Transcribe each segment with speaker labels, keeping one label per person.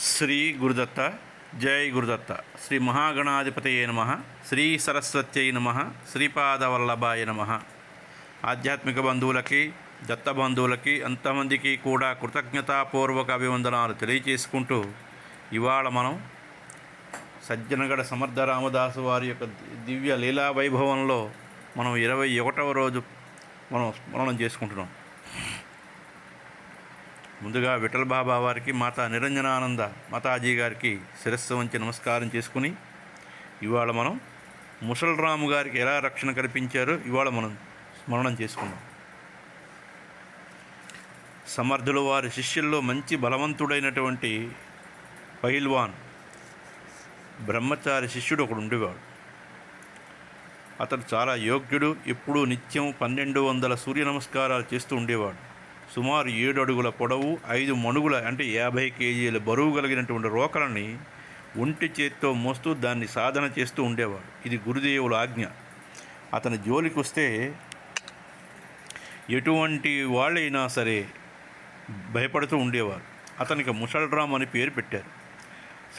Speaker 1: శ్రీ గురుదత్త. జై గురుదత్త. శ్రీ మహాగణాధిపతయే నమ. శ్రీ సరస్వత్యై నమ. శ్రీపాదవల్లభాయ నమ. ఆధ్యాత్మిక బంధువులకి, దత్త బంధువులకి అంతమందికి కూడా కృతజ్ఞతాపూర్వక అభివందనాలు తెలియచేసుకుంటూ, ఇవాళ మనం సజ్జనగడ సమర్థ రామదాసు వారి యొక్క దివ్య లీలా వైభవంలో మనం 21వ రోజు మనం స్మరణం చేసుకుంటున్నాం. ముందుగా విఠల్ బాబా వారికి, మాతా నిరంజనానంద మాతాజీ గారికి శిరస్సు వంచి నమస్కారం చేసుకుని, ఇవాళ మనం ముసల్రాము గారికి ఎలా రక్షణ కల్పించారో ఇవాళ మనం స్మరణం చేసుకున్నాం. సమర్థులు వారి శిష్యుల్లో మంచి బలవంతుడైనటువంటి పహిల్వాన్ బ్రహ్మచారి శిష్యుడు ఒకడు ఉండేవాడు. అతడు చాలా యోగ్యుడు. ఎప్పుడూ నిత్యం 1200 సూర్య నమస్కారాలు చేస్తూ ఉండేవాడు. సుమారు 7 అడుగుల పొడవు, 5 మణుగుల అంటే 50 కేజీల బరువు కలిగినటువంటి రోకలని ఒంటి చేత్తో మోస్తూ దాన్ని సాధన చేస్తూ ఉండేవాడు. ఇది గురుదేవుల ఆజ్ఞ. అతని జోలికి వస్తే ఎటువంటి వాళ్ళైనా సరే భయపడుతూ ఉండేవారు. అతనికి ముసల్రామ్ అని పేరు పెట్టారు.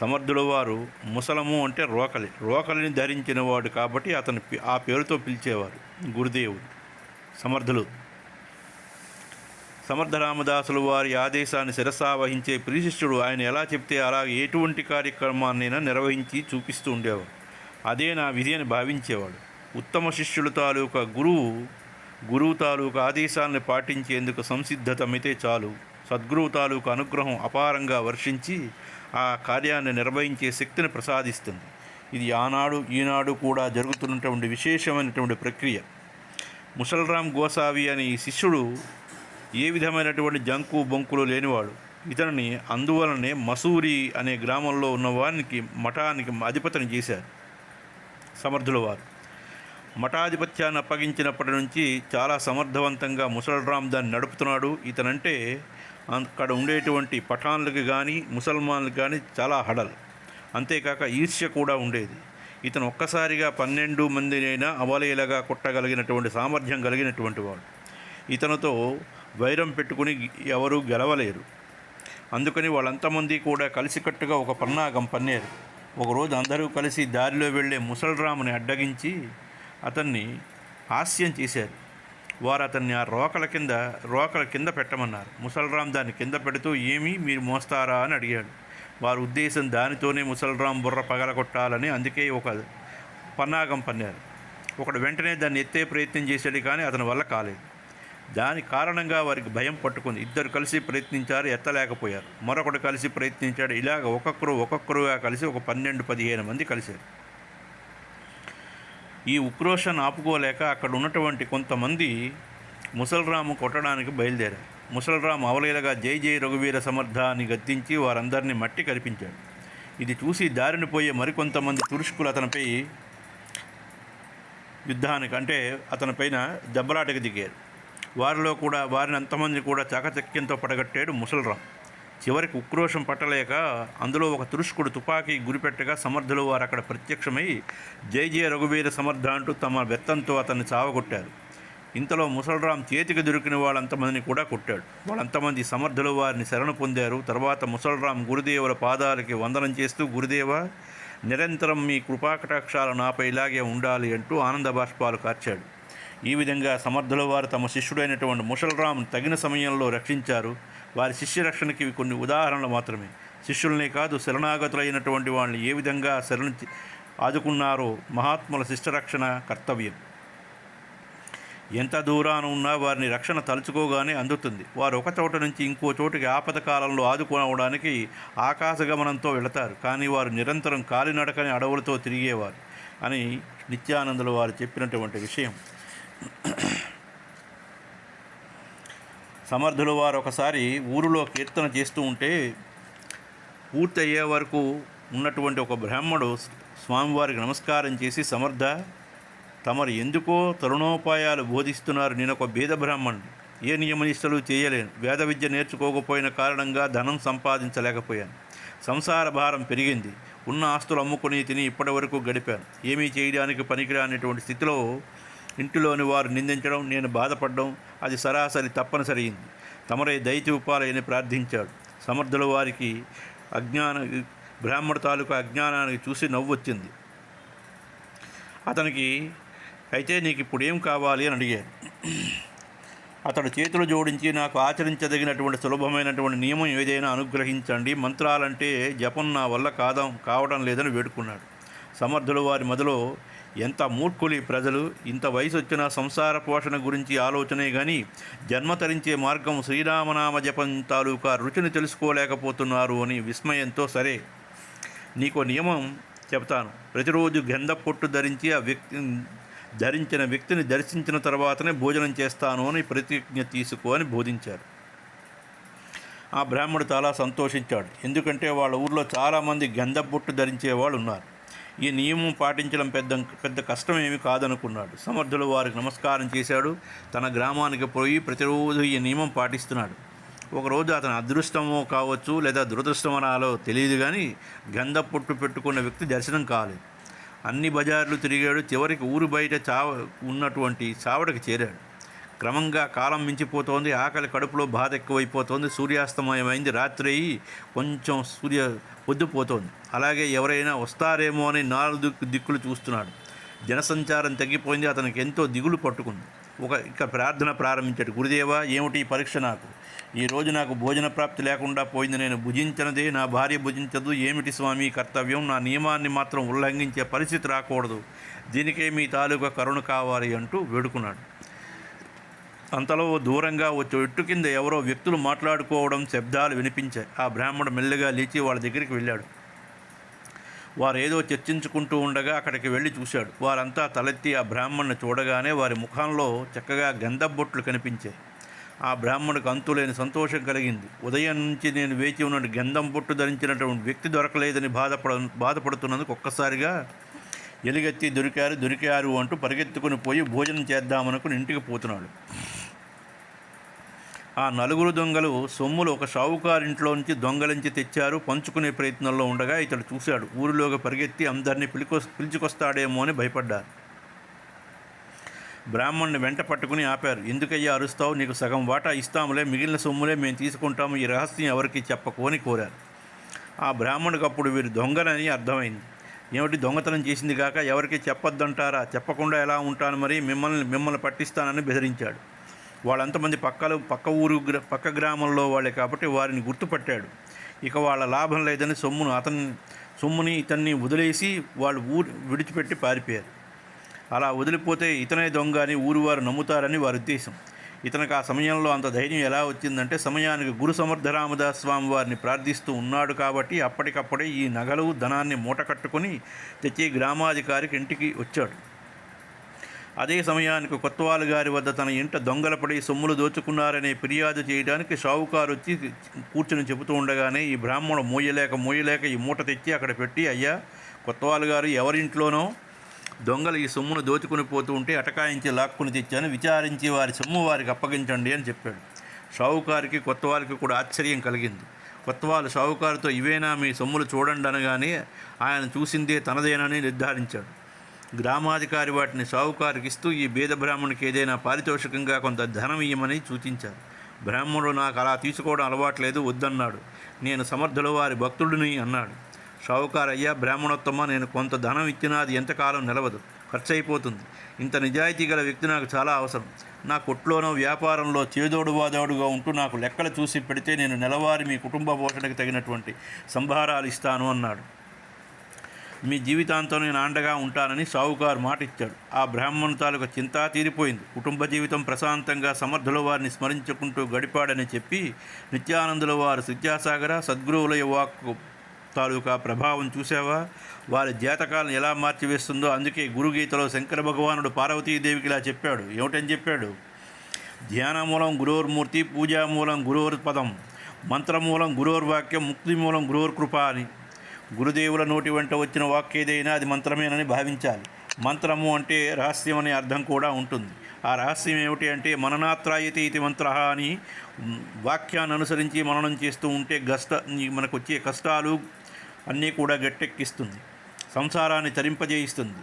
Speaker 1: సమర్థుల వారు ముసలము అంటే రోకలిని ధరించిన వాడు కాబట్టి అతని ఆ పేరుతో పిలిచేవారు గురుదేవుడు. సమర్థ రామదాసులు వారి ఆదేశాన్ని శిరసావహించే ప్రియశిష్యుడు. ఆయన ఎలా చెప్తే అలా ఎటువంటి కార్యక్రమాన్నైనా నిర్వహించి చూపిస్తూ ఉండేవాడు. అదే నా విధి అని భావించేవాడు. ఉత్తమ శిష్యుల తాలూకా గురువు తాలూకా ఆదేశాలను పాటించేందుకు సంసిద్ధతమైతే చాలు, సద్గురువు తాలూకా అనుగ్రహం అపారంగా వర్షించి ఆ కార్యాన్ని నిర్వహించే శక్తిని ప్రసాదిస్తుంది. ఇది ఆనాడు ఈనాడు కూడా జరుగుతున్నటువంటి విశేషమైనటువంటి ప్రక్రియ. ముసల్రామ్ గోసావి అనే ఈ శిష్యుడు ఏ విధమైనటువంటి జంకు బొంకులు లేనివాడు. ఇతనిని అందువలనే మసూరి అనే గ్రామంలో ఉన్న వారికి మఠానికి అధిపతిని చేశారు సమర్థుల వారు. మఠాధిపత్యాన్ని అప్పగించినప్పటి నుంచి చాలా సమర్థవంతంగా ముసల్రామ్ దాన్ని నడుపుతున్నాడు. ఇతనంటే అక్కడ ఉండేటువంటి పఠాన్లకు కానీ ముసల్మాన్లకు కానీ చాలా హడల్. అంతేకాక ఈర్ష్య కూడా ఉండేది. ఇతను ఒక్కసారిగా 12 మందినైనా అవలీలగా కొట్టగలిగినటువంటి సామర్థ్యం కలిగినటువంటి వాడు. ఇతనితో వైరం పెట్టుకుని ఎవరూ గెలవలేరు. అందుకని వాళ్ళంతమంది కూడా కలిసికట్టుగా ఒక పన్నాగం పన్నారు. ఒకరోజు అందరూ కలిసి దారిలో వెళ్ళే ముసల్రాముని అడ్డగించి అతన్ని హాస్యం చేశారు. వారు అతన్ని ఆ రోకల కింద పెట్టమన్నారు. ముసల్రామ్ దాన్ని కింద పెడుతూ, ఏమీ మీరు మోస్తారా అని అడిగాడు. వారి ఉద్దేశం దానితోనే ముసల్రామ్ బుర్ర పగలగొట్టాలని. అందుకే ఒక పన్నాగం పన్నారు. ఒకడు వెంటనే దాన్ని ఎత్తే ప్రయత్నం చేశాడు, కానీ అతని వల్ల కాలేదు. దాని కారణంగా వారికి భయం పట్టుకుంది. ఇద్దరు కలిసి ప్రయత్నించారు, ఎత్తలేకపోయారు. మరొకడు కలిసి ప్రయత్నించాడు. ఇలాగ ఒక్కొక్కరుగా కలిసి ఒక 12-15 మంది కలిశారు. ఈ ఉక్రోషాన్ని ఆపుకోలేక అక్కడ ఉన్నటువంటి కొంతమంది ముసల్రాము కొట్టడానికి బయలుదేరారు. ముసల్రాము అవలీలగా జై జై రఘువీర సమర్థ అని గద్దించి వారందరినీ మట్టి కరిపించాడు. ఇది చూసి దారిని పోయే మరికొంతమంది తురుష్కులు అతనిపై యుద్ధానికి అంటే అతనిపైన దెబ్బలాటకు దిగారు. వారిని అంతమంది కూడా చాకచక్యంతో పడగట్టాడు ముసల్రామ్. చివరికి ఉక్రోషం పట్టలేక అందులో ఒక తురుష్కుడు తుపాకీ గురిపెట్టగా సమర్థులు వారు అక్కడ ప్రత్యక్షమై జై జయ రఘువీర సమర్థ అంటూ తమ బెత్తంతో అతన్ని చావగొట్టారు. ఇంతలో ముసల్రామ్ చేతికి దొరికిన వాళ్ళంతమందిని కూడా కొట్టాడు. వాళ్ళంతమంది సమర్థులు వారిని శరణు పొందారు. తర్వాత ముసల్రామ్ గురుదేవుల పాదాలకి వందనం చేస్తూ, గురుదేవ, నిరంతరం మీ కృపాకటాక్షాలు నాపై ఇలాగే ఉండాలి అంటూ ఆనంద బాష్పాలు కార్చాడు. ఈ విధంగా సమర్థుల వారు తమ శిష్యుడైనటువంటి ముసల్రామ్ను తగిన సమయంలో రక్షించారు. వారి శిష్య రక్షణకి ఇవి కొన్ని ఉదాహరణలు మాత్రమే. శిష్యులనే కాదు, శరణాగతులైనటువంటి వాళ్ళని ఏ విధంగా ఆదుకున్నారో మహాత్ముల శిష్యరక్షణ కర్తవ్యం. ఎంత దూరాన ఉన్నా వారిని రక్షణ తలుచుకోగానే అందుతుంది. వారు ఒక చోట నుంచి ఇంకో చోటుకి ఆపద కాలంలో ఆదుకోవడానికి ఆకాశగమనంతో వెళతారు. కానీ వారు నిరంతరం కాలినడకని అడవులతో తిరిగేవారు అని నిత్యానందులు వారు చెప్పినటువంటి విషయం. సమర్థులు వారు ఒకసారి ఊరిలో కీర్తన చేస్తూ ఉంటే పూర్తి అయ్యే వరకు ఉన్నటువంటి ఒక బ్రాహ్మడు స్వామివారికి నమస్కారం చేసి, సమర్థ, తమరు ఎందుకో తరుణోపాయాలు బోధిస్తున్నారు. నేను ఒక బీద బ్రాహ్మణుడు, ఏ నియమనిష్టలు చేయలేను. వేద విద్య నేర్చుకోకపోయిన కారణంగా ధనం సంపాదించలేకపోయాను. సంసార భారం పెరిగింది. ఉన్న ఆస్తులు అమ్ముకుని తిని ఇప్పటి వరకు గడిపాను. ఏమీ చేయడానికి పనికిరానటువంటి స్థితిలో ఇంటిలోని వారు నిందించడం, నేను బాధపడడం అది సరాసరి తప్పనిసరి అయింది. తమరే దయచూపాలని ప్రార్థించాడు. సమర్థుల వారికి అజ్ఞాన బ్రాహ్మణ తాలూకా అజ్ఞానానికి చూసి నవ్వొచ్చింది. అతనికి అయితే నీకు ఇప్పుడు ఏం కావాలి అని అడిగారు. అతడు చేతులు జోడించి నాకు ఆచరించదగినటువంటి సులభమైనటువంటి నియమం ఏదైనా అనుగ్రహించండి, మంత్రాలంటే జపం నా వల్ల కావడం లేదని వేడుకున్నాడు. సమర్థుల వారి మొదలో ఎంత మూర్ఖులు ఈ ప్రజలు, ఇంత వయసు వచ్చిన సంసార పోషణ గురించి ఆలోచనే కానీ జన్మ తరించే మార్గం శ్రీరామనామ జపం తాలూకా రుచిని తెలుసుకోలేకపోతున్నారు అని విస్మయంతో, సరే నీకో నియమం చెప్తాను, ప్రతిరోజు గంధ పొట్టు ధరించిన వ్యక్తిని దర్శించిన తర్వాతనే భోజనం చేస్తాను అని ప్రతిజ్ఞ తీసుకో అని బోధించారు. ఆ బ్రాహ్మడు చాలా సంతోషించాడు, ఎందుకంటే వాళ్ళ ఊర్లో చాలామంది గంధ బొట్టు ధరించే వాళ్ళు ఉన్నారు. ఈ నియమం పాటించడం పెద్ద కష్టం ఏమి కాదనుకున్నాడు. సమర్థులు వారికి నమస్కారం చేశాడు. తన గ్రామానికి పోయి ప్రతిరోజు ఈ నియమం పాటిస్తున్నాడు. ఒకరోజు అతని అదృష్టమో కావచ్చు లేదా దురదృష్టమనాలో తెలియదు కానీ గంధ పొట్టు పెట్టుకున్న వ్యక్తి దర్శనం కాలేదు. అన్ని బజార్లు తిరిగాడు. చివరికి ఊరు బయట ఉన్నటువంటి చావడికి చేరాడు. క్రమంగా కాలం మించిపోతోంది. ఆకలి కడుపులో బాధ ఎక్కువైపోతోంది. సూర్యాస్తమయమైంది. రాత్రి అయ్యి కొంచెం పొద్దుపోతోంది. అలాగే ఎవరైనా వస్తారేమో అని 4 దిక్కులు చూస్తున్నాడు. జనసంచారం తగ్గిపోయింది. అతనికి ఎంతో దిగులు పట్టుకుంది. ఇక ప్రార్థన ప్రారంభించాడు. గురుదేవా, ఏమిటి పరీక్ష నాకు? ఈరోజు నాకు భోజన ప్రాప్తి లేకుండా పోయింది. నేను భుజించనదే నా భార్య భుజించదు. ఏమిటి స్వామి కర్తవ్యం? నా నియమాన్ని మాత్రం ఉల్లంఘించే పరిస్థితి రాకూడదు. దీనికే మీ తాలూకా కరుణ కావాలి అంటూ వేడుకున్నాడు. అంతలో దూరంగా చెట్టు కింద ఎవరో వ్యక్తులు మాట్లాడుకోవడం శబ్దాలు వినిపించాయి. ఆ బ్రాహ్మణుడు మెల్లగా లేచి వాళ్ళ దగ్గరికి వెళ్ళాడు. వారు ఏదో చర్చించుకుంటూ ఉండగా అక్కడికి వెళ్ళి చూశాడు. వారంతా తలెత్తి ఆ బ్రాహ్మణ్ణి చూడగానే వారి ముఖంలో చక్కగా గంధబొట్లు కనిపించాయి. ఆ బ్రాహ్మణుడికి అంతులేని సంతోషం కలిగింది. ఉదయం నుంచి నేను వేచి ఉన్న గంధం బొట్టు ధరించినటువంటి వ్యక్తి దొరకలేదని బాధపడుతున్నందుకు ఒక్కసారిగా ఎలుగెత్తి దొరికారు అంటూ పరిగెత్తుకుని పోయి భోజనం చేద్దామనుకుని ఇంటికి పోతున్నాడు. ఆ 4 దొంగలు సొమ్ములు ఒక షావుకారింట్లో నుంచి దొంగలించి తెచ్చారు. పంచుకునే ప్రయత్నంలో ఉండగా ఇతడు చూశాడు. ఊరిలోకి పరిగెత్తి అందరినీ పిలుచుకొస్తాడేమో అని భయపడ్డారు. బ్రాహ్మణ్ణి వెంట పట్టుకుని ఆపారు. ఎందుకయ్యా అరుస్తావు? నీకు సగం వాటా ఇస్తాములే, మిగిలిన సొమ్ములే మేము తీసుకుంటాము. ఈ రహస్యం ఎవరికి చెప్పకు అని కోరారు. ఆ బ్రాహ్మణుడికి అప్పుడు వీరు దొంగలని అర్థమైంది. ఏమిటి, దొంగతనం చేసింది కాక ఎవరికి చెప్పొద్దంటారా? చెప్పకుండా ఎలా ఉంటాను మరి? మిమ్మల్ని పట్టిస్తానని బెదిరించాడు. వాళ్ళంతమంది పక్క గ్రామంలో వాళ్ళే కాబట్టి వారిని గుర్తుపట్టాడు. ఇక వాళ్ళ లాభం లేదని సొమ్ముని ఇతన్ని వదిలేసి వాళ్ళు విడిచిపెట్టి పారిపోయారు. అలా వదిలిపోతే ఇతనే దొంగ అని ఊరివారు నమ్ముతారని వారి ఉద్దేశం. ఇతనికి ఆ సమయంలో అంత ధైర్యం ఎలా వచ్చిందంటే సమయానికి గురు సమర్థరామదాస్ స్వామి వారిని ప్రార్థిస్తూ ఉన్నాడు కాబట్టి అప్పటికప్పుడే ఈ నగలు ధనాన్ని మూట కట్టుకొని తెచ్చి గ్రామాధికారికి ఇంటికి వచ్చాడు. అదే సమయానికి కొత్తవాళ్ళ గారి వద్ద తన ఇంట దొంగలపడి సొమ్ములు దోచుకున్నారనే ఫిర్యాదు చేయడానికి షావుకారు వచ్చి కూర్చుని చెబుతూ ఉండగానే ఈ బ్రాహ్మణుడు మోయలేక ఈ మూట తెచ్చి అక్కడ పెట్టి, అయ్యా కొత్తవాళ్ళ గారు, ఎవరింట్లోనో దొంగలు ఈ సొమ్మును దోచుకుని పోతూ ఉంటే అటకాయించి లాక్కుని తెచ్చాను, విచారించి వారి సొమ్ము వారికి అప్పగించండి అని చెప్పాడు. షావుకారికి కొత్తవాళ్ళకి కూడా ఆశ్చర్యం కలిగింది. కొత్తవాళ్ళు షావుకారుతో ఇవేనా మీ సొమ్ములు చూడండి అనగానే ఆయన చూసిందే తనదేనని నిర్ధారించాడు. గ్రామాధికారి వాటిని షావుకారికి ఇస్తూ ఈ బీద బ్రాహ్మణునికి ఏదైనా పారితోషికంగా కొంత ధనం ఇయ్యమని సూచించారు. బ్రాహ్మణుడు నాకు అలా తీసుకోవడం అలవాట్లేదు, వద్దన్నాడు. నేను సమర్థుల వారి భక్తుడిని అన్నాడు. షావుకారు, అయ్యా బ్రాహ్మణోత్తమ, నేను కొంత ధనం ఇచ్చినా అది ఎంతకాలం నిలవదు, ఖర్చు అయిపోతుంది. ఇంత నిజాయితీ గల వ్యక్తి నాకు చాలా అవసరం. నా కొట్లోనో వ్యాపారంలో చేదోడు వాదోడుగా ఉంటూ నాకు లెక్కలు చూసి పెడితే నేను నెలవారీ మీ కుటుంబ పోషణకు తగినటువంటి సంభారాలు ఇస్తాను అన్నాడు. మీ జీవితాంతం నేను అండగా ఉంటానని షావుకారు మాట ఇచ్చాడు. ఆ బ్రాహ్మణు తాలూకు చింత తీరిపోయింది. కుటుంబ జీవితం ప్రశాంతంగా సమర్థుల వారిని స్మరించుకుంటూ గడిపాడని చెప్పి నిత్యానందుల వారు విద్యాసాగర సద్గురువుల వాక్కు తాలూకా ప్రభావం చూసావా? వారి జాతకాలను ఎలా మార్చివేస్తుందో. అందుకే గురుగీతలో శంకర భగవానుడు పార్వతీదేవికి ఇలా చెప్పాడు. ఏమిటని చెప్పాడు? ధ్యానమూలం గురోర్మూర్తి, పూజామూలం గురోర్పదం, మంత్రమూలం గురోర్వాక్యం, ముక్తిమూలం గురోర్కృప అని. గురుదేవుల నోటి వెంట వచ్చిన వాక్ ఏదైనా అది మంత్రమేనని భావించాలి. మంత్రము అంటే రహస్యం అనే అర్థం కూడా ఉంటుంది. ఆ రహస్యం ఏమిటి అంటే మననాత్రాయతి ఇది మంత్ర అని వాక్యాన్ని అనుసరించి మననం చేస్తూ ఉంటే మనకు వచ్చే కష్టాలు అన్నీ కూడా గట్టెక్కిస్తుంది, సంసారాన్ని తరింపజేయిస్తుంది,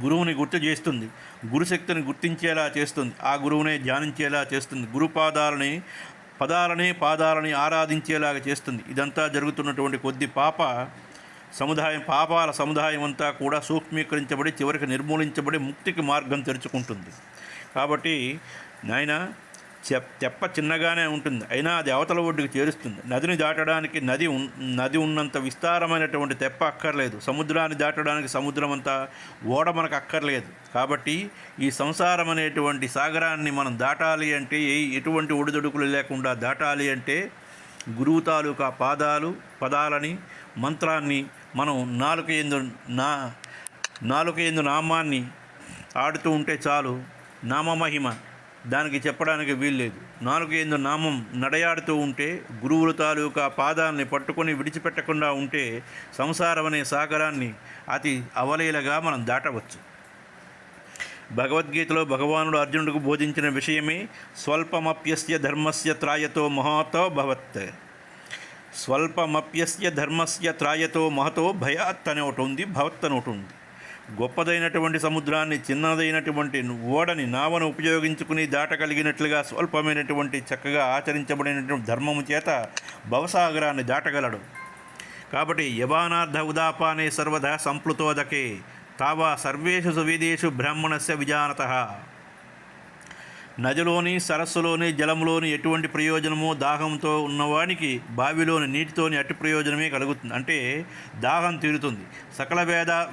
Speaker 1: గురువుని గుర్తు చేస్తుంది, గురుశక్తిని గుర్తించేలా చేస్తుంది, ఆ గురువునే ధ్యానించేలా చేస్తుంది, గురుపాదాలని పదాలని పాదాలని ఆరాధించేలాగా చేస్తుంది. ఇదంతా జరుగుతున్నటువంటి కొద్ది పాపాల సముదాయం అంతా కూడా సూక్ష్మీకరించబడి చివరికి నిర్మూలించబడి ముక్తికి మార్గం తెరుచుకుంటుంది. కాబట్టి నాయన తెప్ప చిన్నగానే ఉంటుంది, అయినా అది అవతల ఒడ్డుకు చేరుస్తుంది. నదిని దాటడానికి నది ఉన్నంత విస్తారమైనటువంటి తెప్ప అక్కర్లేదు. సముద్రాన్ని దాటడానికి సముద్రం అంతా ఓడ మనకు అక్కర్లేదు. కాబట్టి ఈ సంసారం అనేటువంటి సాగరాన్ని మనం దాటాలి అంటే ఎటువంటి ఒడిదొడుకులు లేకుండా దాటాలి అంటే గురువు తాలూకా పదాలని మంత్రాన్ని మనం నాలుక యందు నామాన్ని ఆడుతూ ఉంటే చాలు. నామమహిమ దానికి చెప్పడానికి వీల్లేదు. నాలుక యందు నామం నడయాడుతూ ఉంటే, గురువుల తాలూకా పాదాలని పట్టుకొని విడిచిపెట్టకుండా ఉంటే సంసారం అనే సాగరాన్ని అతి అవలీలగా మనం దాటవచ్చు. భగవద్గీతలో భగవానుడు అర్జునుడికి బోధించిన విషయమే స్వల్పమప్యస్య ధర్మస్య త్రాయతో మహతో భవత్. స్వల్పమప్యస్య ధర్మస్య త్రాయతో మహతో భయాత్ అని ఒకటి ఉంది, భవత్ అని ఒకటి ఉంది. గొప్పదైనటువంటి సముద్రాన్ని చిన్నదైనటువంటి ఓడని నావను ఉపయోగించుకుని దాటగలిగినట్లుగా స్వల్పమైనటువంటి చక్కగా ఆచరించబడినటువంటి ధర్మము చేత భవసాగరాన్ని దాటగలడు. కాబట్టి యవానార్థ ఉదాపానే సర్వదా సంప్లుతోదకే తావా సర్వేషు సువిదేషు బ్రాహ్మణస్య విజానతః. నదిలోని సరస్సులోని జలంలోని ఎటువంటి ప్రయోజనమో దాహంతో ఉన్నవానికి బావిలోని నీటితోని అట్టి ప్రయోజనమే కలుగుతుంది. అంటే దాహం తీరుతుంది. సకల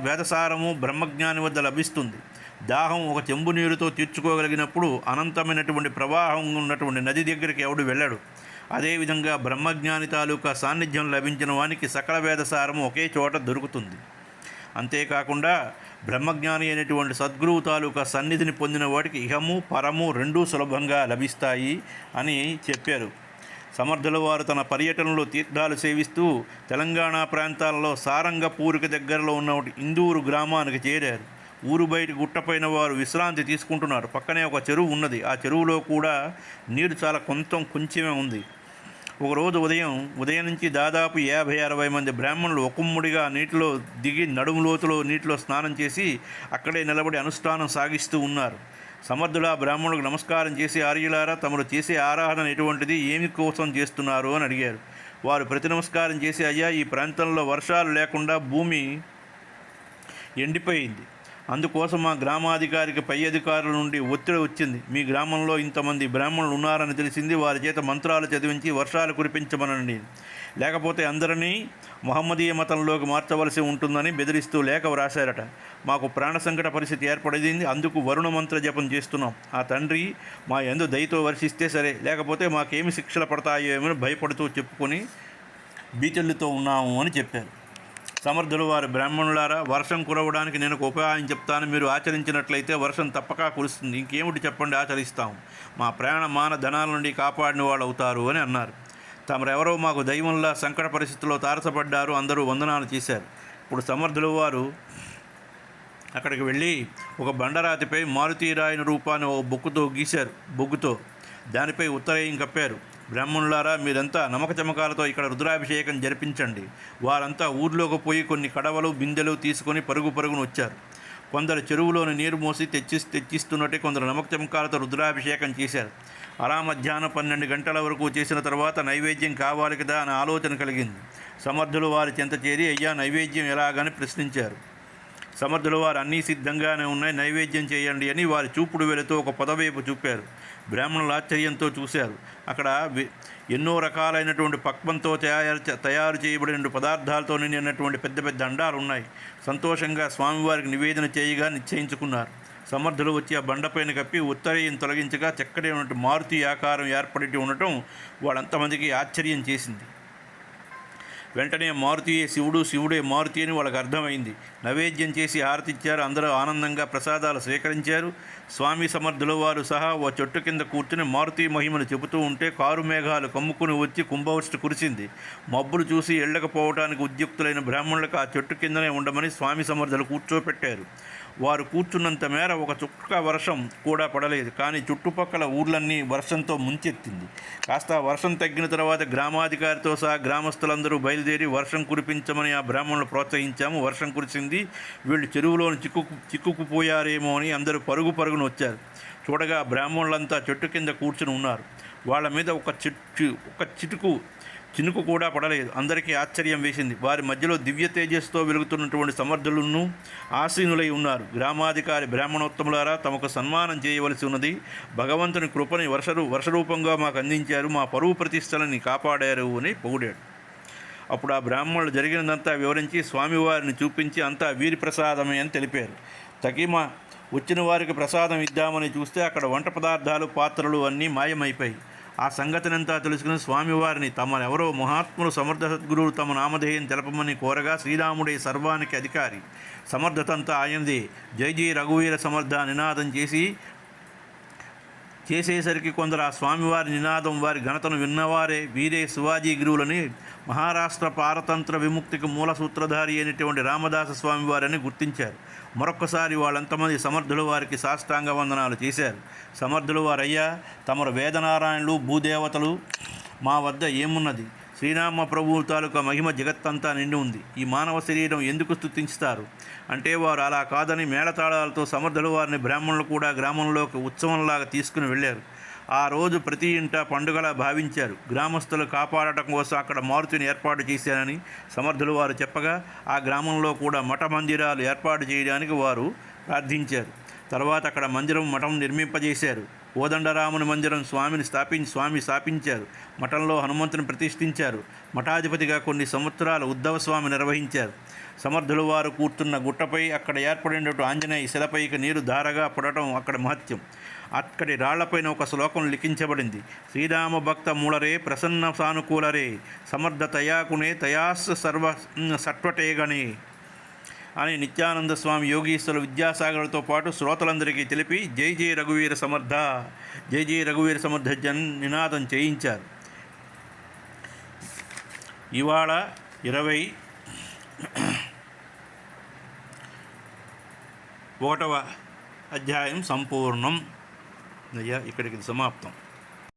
Speaker 1: వేదసారము బ్రహ్మజ్ఞాని వద్ద లభిస్తుంది. దాహం ఒక చెంబు నీరుతో తీర్చుకోగలిగినప్పుడు అనంతమైనటువంటి ప్రవాహం ఉన్నటువంటి నది దగ్గరికి ఎవడు వెళ్ళడు. అదేవిధంగా బ్రహ్మజ్ఞాని తాలూకా సాన్నిధ్యం లభించిన వానికి సకల వేదసారము ఒకే చోట దొరుకుతుంది. అంతేకాకుండా బ్రహ్మజ్ఞాని అయినటువంటి సద్గురువు తాలూకా సన్నిధిని పొందిన వాడికి ఇహము పరము రెండూ సులభంగా లభిస్తాయి అని చెప్పారు. సమర్థుల వారు తన పర్యటనలో తీర్థాలు సేవిస్తూ తెలంగాణ ప్రాంతాలలో సారంగపూర్కి దగ్గరలో ఉన్న ఇందూరు గ్రామానికి చేరారు. ఊరు బయట గుట్టపైన వారు విశ్రాంతి తీసుకుంటున్నారు. పక్కనే ఒక చెరువు ఉన్నది. ఆ చెరువులో కూడా నీరు చాలా కొంచెమే ఉంది. ఒకరోజు ఉదయం నుంచి దాదాపు 50-60 మంది బ్రాహ్మణులు ఒక్కముడిగా నీటిలో దిగి నడుము లోతులో నీటిలో స్నానం చేసి అక్కడే నిలబడి అనుష్ఠానం సాగిస్తూ ఉన్నారు. సమర్థుల బ్రాహ్మణులకు నమస్కారం చేసి, ఆర్యులారా, తమరు చేసే ఆరాధన ఎటువంటిది, ఏమి కోసం చేస్తున్నారు అని అడిగారు. వారు ప్రతి నమస్కారం చేసి, అయ్యా, ఈ ప్రాంతంలో వర్షాలు లేకుండా భూమి ఎండిపోయింది. అందుకోసం మా గ్రామాధికారికి పై అధికారుల నుండి ఒత్తిడి వచ్చింది. మీ గ్రామంలో ఇంతమంది బ్రాహ్మణులు ఉన్నారని తెలిసింది. వారి చేత మంత్రాలు చదివించి వర్షాలు కురిపించమనండి, లేకపోతే అందరినీ మహమ్మదీయ మతంలోకి మార్చవలసి ఉంటుందని బెదిరిస్తూ లేఖ వ్రాశారట. మాకు ప్రాణ సంకట పరిస్థితి ఏర్పడింది. అందుకు వరుణ మంత్ర జపం చేస్తున్నాం. ఆ తండ్రి మా యందు దయతో వర్షిస్తే సరే, లేకపోతే మాకేమి శిక్షలు పడతాయో అని భయపడుతూ చెప్పుకొని బీచల్లుతో ఉన్నాము అని చెప్పారు. సమర్థులు వారు, బ్రాహ్మణులారా, వర్షం కురవడానికి నేను ఒక ఉపాయం చెప్తాను. మీరు ఆచరించినట్లయితే వర్షం తప్పక కురుస్తుంది. ఇంకేమిటి చెప్పండి, ఆచరిస్తాము. మా ప్రాణ మాన ధనాల నుండి కాపాడిన వాళ్ళు అవుతారు అని అన్నారు. తమరెవరో మాకు దైవంలా సంకట పరిస్థితుల్లో తారసపడ్డారు. అందరూ వందనాలు చేశారు. ఇప్పుడు సమర్థులు వారు అక్కడికి వెళ్ళి ఒక బండరాతిపై మారుతీరాయన రూపాన్ని ఓ బొగ్గుతో దానిపై ఉత్తరేయం కప్పారు. బ్రాహ్మణులారా, మీరంతా నమ్మక చమకాలతో ఇక్కడ రుద్రాభిషేకం జరిపించండి. వారంతా ఊర్లోకి పోయి కొన్ని కడవలు బిందెలు తీసుకొని పరుగును వచ్చారు. కొందరు చెరువులోని నీరు మోసి తెచ్చిస్తున్నట్టే కొందరు నమ్మక చమకాలతో రుద్రాభిషేకం చేశారు. అలా మధ్యాహ్నం 12 గంటల వరకు చేసిన తర్వాత నైవేద్యం కావాలి కదా అనే ఆలోచన కలిగింది. సమర్థులు వారి చెంత చేరి, అయ్యా, నైవేద్యం ఎలాగని ప్రశ్నించారు. సమర్థుల వారు, అన్నీ సిద్ధంగానే ఉన్నాయి, నైవేద్యం చేయండి అని వారి చూపుడు వెళుతూ ఒక పొదవైపు చూపారు. బ్రాహ్మణులు ఆశ్చర్యంతో చూశారు. అక్కడ ఎన్నో రకాలైనటువంటి పక్వంతో తయారు చేయబడిన పదార్థాలతో నిండినటువంటి పెద్ద అండాలు ఉన్నాయి. సంతోషంగా స్వామివారికి నివేదన చేయగా నిశ్చయించుకున్నారు. సమర్థులు వచ్చి ఆ బండపైన కప్పి ఉత్తరేయం తొలగించగా చక్కటి ఉన్నట్టు మారుతి ఆకారం ఏర్పడి ఉండటం వాళ్ళంతమందికి ఆశ్చర్యం చేసింది. వెంటనే మారుతియే శివుడు, శివుడే మారుతి అని వాళ్ళకి అర్థమైంది. నైవేద్యం చేసి హారతిచ్చారు. అందరూ ఆనందంగా ప్రసాదాలు స్వీకరించారు. స్వామి సమర్థుల వారు సహా ఓ చెట్టు కింద కూర్చుని మారుతి మహిమను చెబుతూ ఉంటే కారు మేఘాలు కమ్ముకుని వచ్చి కుంభవృష్టి కురిసింది. మబ్బులు చూసి ఎళ్ళకపోవటానికి ఉద్యుక్తులైన బ్రాహ్మణులకు ఆ చెట్టు కిందనే ఉండమని స్వామి సమర్థులు కూర్చోపెట్టారు. వారు కూర్చున్నంత మేర ఒక చుక్క వర్షం కూడా పడలేదు. కానీ చుట్టుపక్కల ఊర్లన్నీ వర్షంతో ముంచెత్తింది. కాస్త వర్షం తగ్గిన తర్వాత గ్రామాధికారితో సహా గ్రామస్తులందరూ బయలుదేరి వర్షం కురిపించమని ఆ బ్రాహ్మణులు ప్రోత్సహించాము. వర్షం కురిసింది. వీళ్ళు చెరువులోని చిక్కుకుపోయారేమో అని అందరూ పరుగున వచ్చారు. చూడగా బ్రాహ్మణులంతా చెట్టు కింద కూర్చుని ఉన్నారు. వాళ్ళ మీద ఒక చినుకు కూడా పడలేదు. అందరికీ ఆశ్చర్యం వేసింది. వారి మధ్యలో దివ్య తేజస్సుతో వెలుగుతున్నటువంటి సమర్థులను ఆసీనులై ఉన్నారు. గ్రామాధికారి బ్రాహ్మణోత్తములారా, తమకు సన్మానం చేయవలసి ఉన్నది. భగవంతుని కృపని వర్షరూపంగా మాకు అందించారు. మా పరువు ప్రతిష్టలని కాపాడారు అని పొగిడాడు. అప్పుడు ఆ బ్రాహ్మణులు జరిగినదంతా వివరించి స్వామివారిని చూపించి అంతా వీరి ప్రసాదమే అని తెలిపారు. తకిమ వచ్చిన వారికి ప్రసాదం ఇద్దామని చూస్తే అక్కడ వంట పదార్థాలు, పాత్రలు అన్నీ మాయమైపోయి. ఆ సంగతినంతా తెలుసుకుని స్వామివారిని తమరెవరో మహాత్ములు సమర్థ సద్గురువులు తమ నామధేయం తెలపమని కోరగా, శ్రీరాముడే సర్వానికి అధికారి, సమర్థతంతా ఆయనదే, జై జై రఘువీర సమర్థ నినాదం చేసేసరికి కొందరు ఆ స్వామివారి నినాదం, వారి ఘనతను విన్నవారే వీరే శివాజీ గురువులని, మహారాష్ట్ర పారతంత్ర విముక్తికి మూల సూత్రధారి అయినటువంటి రామదాస స్వామివారని గుర్తించారు. మరొక్కసారి వాళ్ళంతమంది సమర్థులు వారికి సాష్టాంగ వందనాలు చేశారు. సమర్థులు వారయ్యా, తమరు వేదనారాయణులు, భూదేవతలు, మా వద్ద ఏమున్నది? శ్రీరామ ప్రభువు తాలూకా మహిమ జగత్తంతా నిండి ఉంది. ఈ మానవ శరీరం ఎందుకు స్తుతించుతారు అంటే, వారు అలా కాదని మేళతాళాలతో సమర్థులు వారిని బ్రాహ్మణులు కూడా గ్రామంలోకి ఉత్సవంలాగా తీసుకుని వెళ్ళారు. ఆ రోజు ప్రతి ఇంట పండుగలా భావించారు. గ్రామస్తులు కాపాడటం కోసం అక్కడ మారుతిని ఏర్పాటు చేశారని సమర్థులు వారు చెప్పగా, ఆ గ్రామంలో కూడా మఠ మందిరాలు ఏర్పాటు చేయడానికి వారు ప్రార్థించారు. తర్వాత అక్కడ మఠం నిర్మింపజేశారు. కోదండరాముని మందిరం స్వామి స్థాపించారు. మఠంలో హనుమంతుని ప్రతిష్ఠించారు. మఠాధిపతిగా కొన్ని సంవత్సరాలు ఉద్ధవ స్వామి నిర్వహించారు. సమర్థులు వారు కూర్చున్న గుట్టపై అక్కడ ఏర్పడినట్టు ఆంజనేయ శిలపైకి నీరు ధారగా పడటం అక్కడ మహత్యం. అక్కడి రాళ్లపైన ఒక శ్లోకం లిఖించబడింది. శ్రీరామ భక్త మూలరే ప్రసన్న సానుకూలరే సమర్థ తయాకునే తయాస్ సర్వ సట్వటేగనే అని నిత్యానంద స్వామి యోగీశ్వర విద్యాసాగర్తో పాటు శ్రోతలందరికీ తెలిపి జై జై రఘువీర సమర్థ, జై జై రఘువీర సమర్థ నినాదం చేయించారు. ఇవాళ 21వ అధ్యాయం సంపూర్ణం. ఇక్కడికి సమాప్తం.